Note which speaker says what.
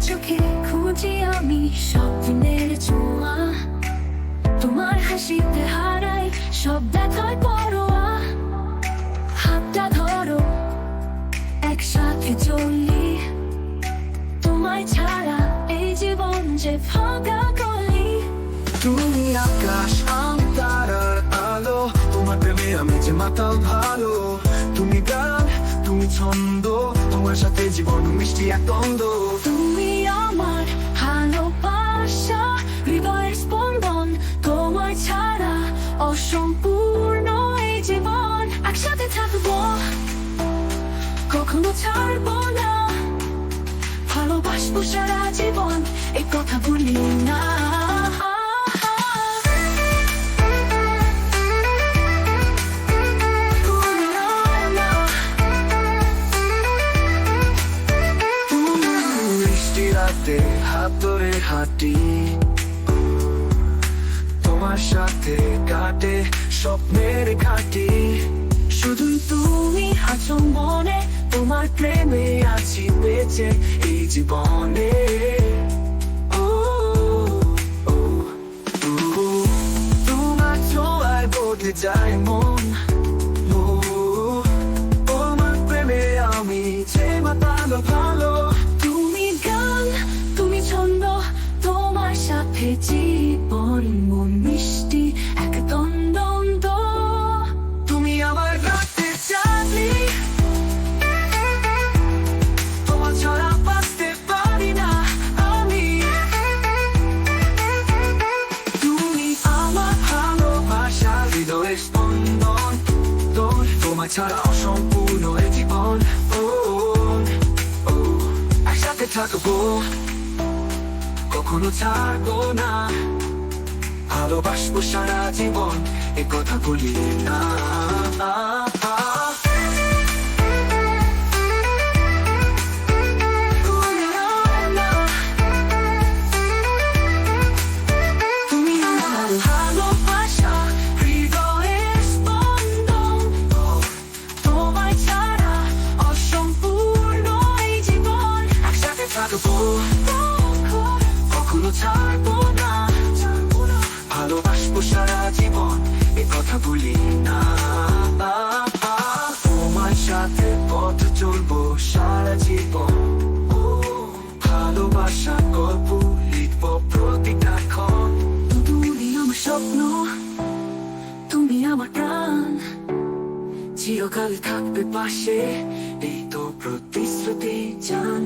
Speaker 1: চোখে খুঁজি আমি সব দিনের ছোঁয়া, তোমার হাসিতে হারাই সব ব্যথায় পরোয়া। হাতটা ধরো, একসাথে চলি, তোমায় ছাড়া এই জীবন যে ফাঁকা গলি।
Speaker 2: তুমি আকাশ, আমি তারার আলো, তোমার প্রেমে আমি যে মাতাল ভালো। তুমি গান, তুমি ছন্দ, তোমার সাথে জীবন মিষ্টি এক দ্বন্দ্ব।
Speaker 1: তুমি আমার ভালোবাসা, হৃদয়ের স্পন্দন, তোমার ছাড়া অসম্পূর্ণ এই জীবন। একসাথে থাকবো, কখনো ছাড়বো না, ভালোবাসবো সারা জীবন, এই কথা বলি না।
Speaker 2: রাতে হাত ধরে হাঁটি, তোমার সাথে কাটে স্বপ্নের ঘাটি।
Speaker 1: শুধুই তুমি আছো মনে, তোমার প্রেমে আছি বেঁচে
Speaker 2: এই জীবনে ও, ও, ও, তোমার ছোঁয়ায় বদলে যায় মন। ও, তোমার প্রেমে আমি যে মাতালো ভালো।
Speaker 1: তুমি গান, তুমি ছন্দ, তোমার সাথে জীবন মন মিষ্টি এক দ্বন্দ্ব।
Speaker 2: তুমি আমার রাতে চাঁদনি, তোমার ছাড়া বাঁচতে পারি না আমি। তুমি আমার ভালোবাসা, হৃদয়ের স্পন্দন, তোমার ছাড়া অসম্পূর্ণ এই জীবন। ও, ও, একসাথে থাকবো, কখনো ছাড়বো না, ভালোবাসবো সারা জীবন, এ কথা বলি না।
Speaker 1: তুমি আমার ভালোবাসা, হৃদয়ের স্পন্দন, তোমার ছাড়া অসম্পূর্ণ এই জীবন।
Speaker 2: একসাথে থাকবো, কখনো ছাড়বো না, ভালোবাসবো সারা জীবন, এ কথা বলি না। তোমার সাথে পথ চলবো সারা জীবন, ভালোবাসা গল্প লিখবো প্রতিটা ক্ষণ।
Speaker 1: তুমি আমার স্বপ্ন, তুমি আমার প্রাণ,
Speaker 2: চিরকাল থাকবে পাশে, এই তো প্রতিশ্রুতি জান।